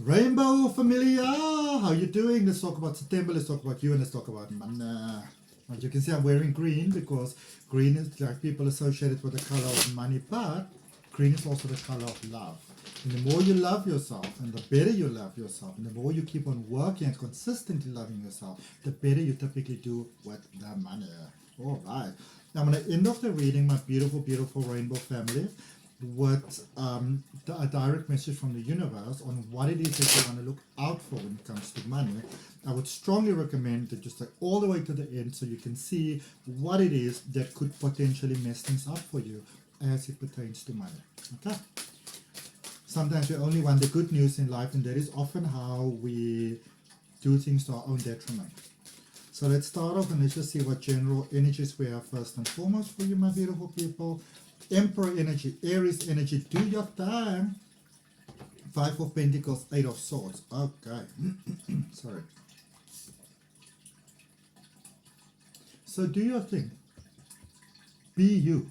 Rainbow Familia, how you doing? Let's talk about September, let's talk about you, and let's talk about money. As you can see, I'm wearing green because green is like people associate it with the color of money, but green is also the color of love. And the more you love yourself, and the better you love yourself, and the more you keep on working and consistently loving yourself, the better you typically do with the money. All right. Now I'm going to end off the reading, my beautiful, beautiful rainbow family, with a direct message from the universe on what it is that you want to look out for when it comes to money. I would strongly recommend that you stay all the way to the end so you can see what it is that could potentially mess things up for you as it pertains to money. Okay? Sometimes we only want the good news in life, and that is often how we do things to our own detriment. So let's start off and let's just see what general energies we have first and foremost for you, my beautiful people. Emperor energy, Aries energy, do your thing. 5 of Pentacles, 8 of Swords. Okay. Sorry. So do your thing. Be you.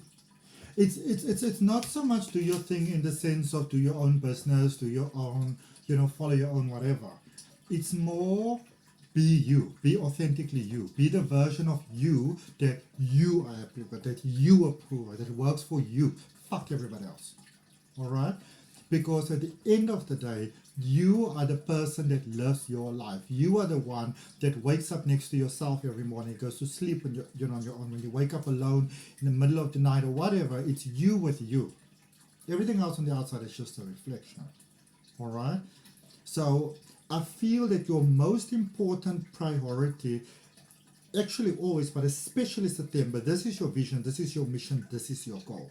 It's not so much do your thing in the sense of do your own business, do your own, follow your own whatever. It's more be you. Be authentically you. Be the version of you that you are happy with, that you approve of, that works for you. Fuck everybody else. Alright? Because at the end of the day, you are the person that lives your life. You are the one that wakes up next to yourself every morning, goes to sleep when you're on your own. When you wake up alone in the middle of the night or whatever, it's you with you. Everything else on the outside is just a reflection. Alright? So I feel that your most important priority, actually always, but especially September, this is your vision, this is your mission, this is your goal.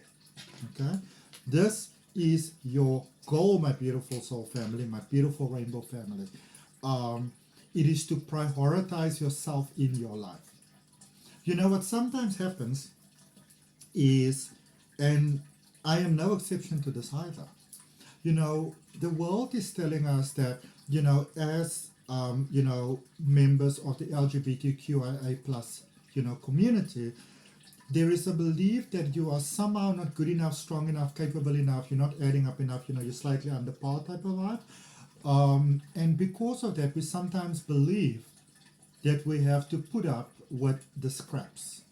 Okay? This is your goal, my beautiful soul family, my beautiful rainbow family. It is to prioritize yourself in your life. You know what sometimes happens is, and I am no exception to this either, the world is telling us that, as, members of the LGBTQIA plus, community, there is a belief that you are somehow not good enough, strong enough, capable enough, you're not adding up enough, you're slightly under par type of vibe. And because of that, we sometimes believe that we have to put up with the scraps.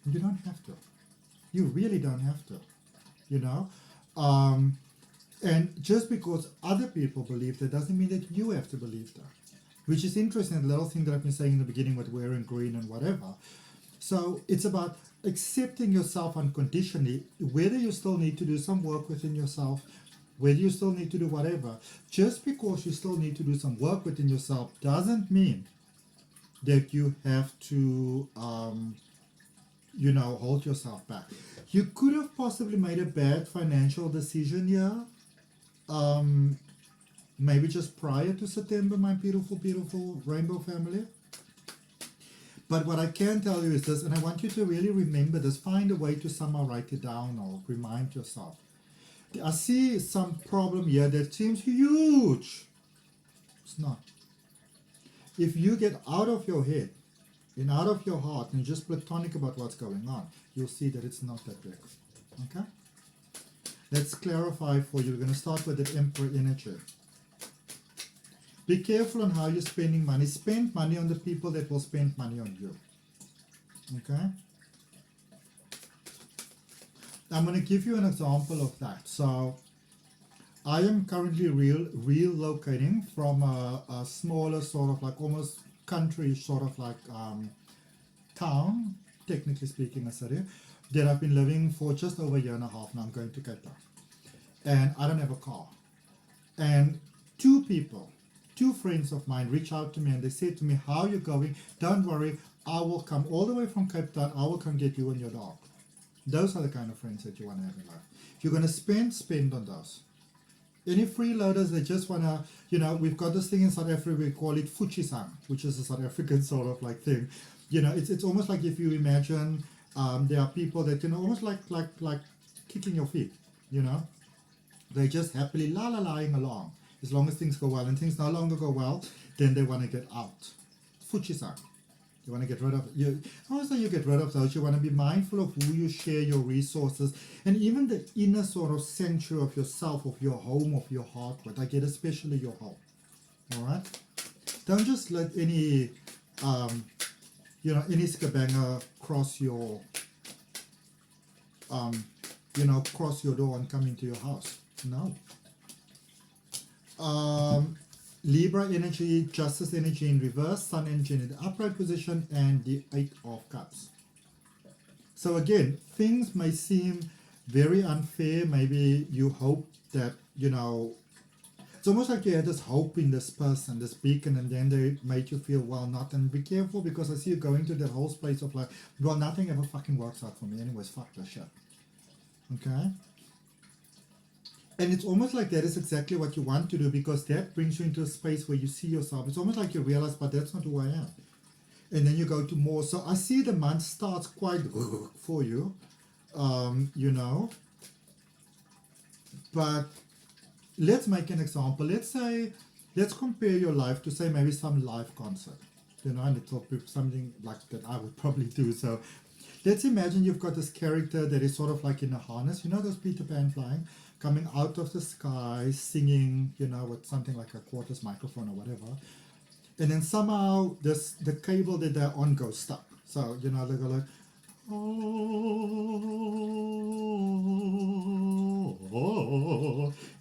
You don't have to. You really don't have to, And just because other people believe that doesn't mean that you have to believe that. Which is interesting, the little thing that I've been saying in the beginning with wearing green and whatever. So it's about accepting yourself unconditionally, whether you still need to do some work within yourself, whether you still need to do whatever. Just because you still need to do some work within yourself doesn't mean that you have to, hold yourself back. You could have possibly made a bad financial decision here. Maybe just prior to September, my beautiful, beautiful rainbow family. But what I can tell you is this, and I want you to really remember this, find a way to somehow write it down or remind yourself. I see some problem here that seems huge. It's not. If you get out of your head and out of your heart and just platonic about what's going on, you'll see that it's not that big. Okay? Let's clarify for you. We're going to start with the Emperor energy. Be careful on how you're spending money. Spend money on the people that will spend money on you. Okay? I'm going to give you an example of that. So, I am currently relocating from a smaller sort of like almost country sort of like town, technically speaking a city, that I've been living for just over a year and a half now. I'm going to Cape Town. And I don't have a car. And two friends of mine reached out to me and they said to me, how are you going? Don't worry, I will come all the way from Cape Town. I will come get you and your dog. Those are the kind of friends that you want to have in life. If you're going to spend on those. Any freeloaders that just want to, we've got this thing in South Africa, we call it fuchisang, which is a South African sort of like thing. It's almost like if you imagine there are people that, almost like kicking your feet, They're just happily la-la-lying along. As long as things go well, and things no longer go well, then they want to get out. Fuchisang. You want to get rid of you. Also, you get rid of those. You want to be mindful of who you share your resources, and even the inner sort of sanctuary of yourself, of your home, of your heart with. I get especially your home. All right? Don't just let any, any scabanger cross your, cross your door and come into your house. No. Libra energy, Justice energy in reverse, Sun energy in the upright position, and the 8 of Cups. So again, things may seem very unfair. Maybe you hope that, it's almost like you had this hope in this person, this beacon, and then they made you feel, well, not. And be careful, because I see you going to that whole space of like, well, nothing ever fucking works out for me anyways, fuck this shit. Okay? And it's almost like that is exactly what you want to do, because that brings you into a space where you see yourself. It's almost like you realize, but that's not who I am. And then you go to more. So I see the month starts quite for you, But let's make an example. Let's compare your life to, say, maybe some live concert, and it's something like that I would probably do. So let's imagine you've got this character that is sort of like in a harness, those Peter Pan flying, coming out of the sky, singing, with something like a quarters microphone or whatever. And then somehow the cable that they're on goes stuck. So, they go like, oh,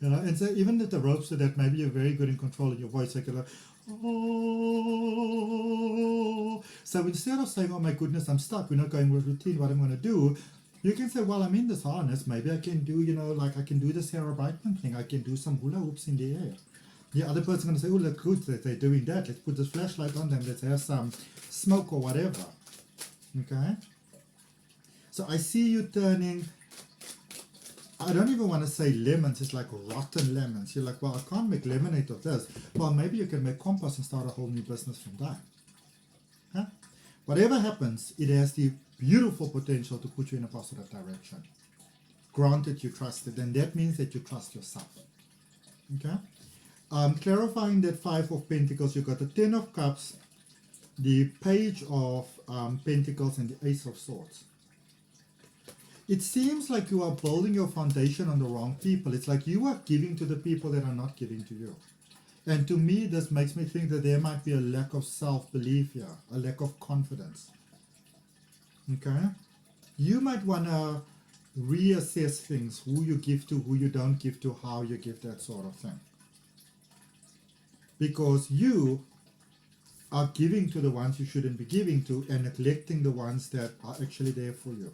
and so even with the ropes to that, maybe you're very good in controlling your voice, like you're like, oh. So instead of saying, oh my goodness, I'm stuck, we're not going with routine, what I'm going to do, you can say, well, I'm in this harness, maybe I can do, I can do the Sarah Brightman thing, I can do some hula hoops in the air. The other person's going to say, oh, look good that they're doing that, let's put this flashlight on them, let's have some smoke or whatever. Okay? So I see you turning, I don't even want to say lemons, it's like rotten lemons. You're like, well, I can't make lemonade of this. Well, maybe you can make compost and start a whole new business from that. Huh? Whatever happens, it has the beautiful potential to put you in a positive direction. Granted, you trust it, and that means that you trust yourself. Okay? Clarifying that 5 of Pentacles, you've got the 10 of Cups, the Page of Pentacles, and the Ace of Swords. It seems like you are building your foundation on the wrong people. It's like you are giving to the people that are not giving to you. And to me, this makes me think that there might be a lack of self-belief here, a lack of confidence. Okay? You might want to reassess things, who you give to, who you don't give to, how you give, that sort of thing. Because you are giving to the ones you shouldn't be giving to and neglecting the ones that are actually there for you.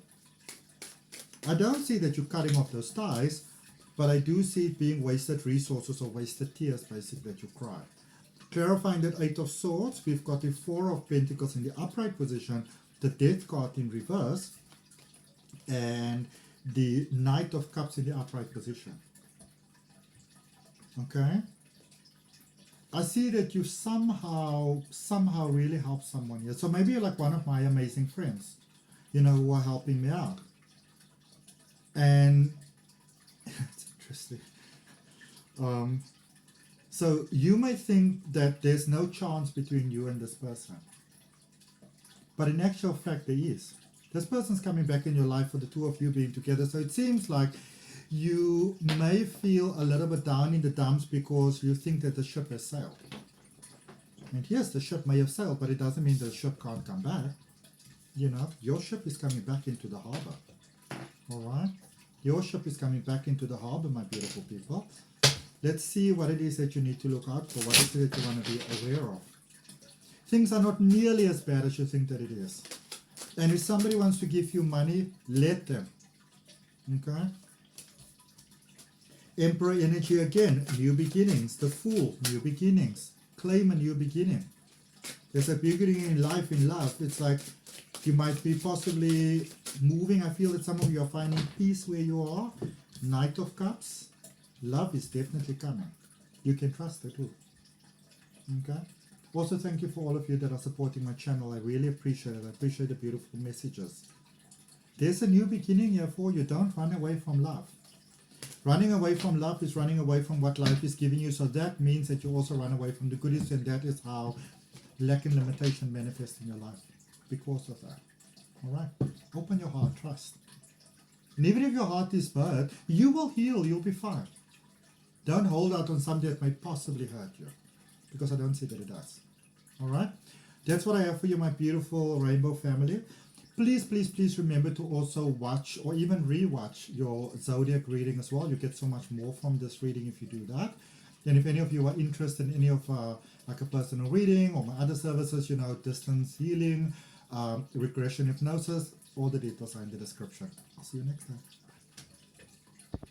I don't see that you're cutting off those ties, but I do see it being wasted resources or wasted tears, basically, that you cry. Clarifying that 8 of Swords, we've got the 4 of Pentacles in the upright position, the Death card in reverse, and the Knight of Cups in the upright position. Okay? I see that you somehow really help someone here. So maybe you're like one of my amazing friends, who are helping me out. And it's interesting. So you may think that there's no chance between you and this person. But in actual fact, there is. This person's coming back in your life for the two of you being together. So it seems like you may feel a little bit down in the dumps because you think that the ship has sailed. And yes, the ship may have sailed, but it doesn't mean the ship can't come back. Your ship is coming back into the harbor. Alright? Your ship is coming back into the harbor, my beautiful people. Let's see what it is that you need to look out for. What is it that you want to be aware of? Things are not nearly as bad as you think that it is. And if somebody wants to give you money, let them. Okay? Emperor energy again, new beginnings. The Fool, new beginnings. Claim a new beginning. There's a beginning in life, in love. It's like you might be possibly moving. I feel that some of you are finding peace where you are. Knight of Cups. Love is definitely coming. You can trust it too. Okay? Also, thank you for all of you that are supporting my channel. I really appreciate it. I appreciate the beautiful messages. There's a new beginning here for you. Don't run away from love. Running away from love is running away from what life is giving you. So that means that you also run away from the goodies, and that is how lack and limitation manifest in your life. Because of that. Alright? Open your heart. Trust. And even if your heart is hurt, you will heal. You'll be fine. Don't hold out on something that may possibly hurt you. because I don't see that it does. All right, that's what I have for you, my beautiful rainbow family. Please, please, please remember to also watch or even re-watch your zodiac reading as well. You get so much more from this reading if you do that. And if any of you are interested in any of like a personal reading or my other services, you know, distance healing, regression hypnosis, all the details are in the description. I'll see you next time.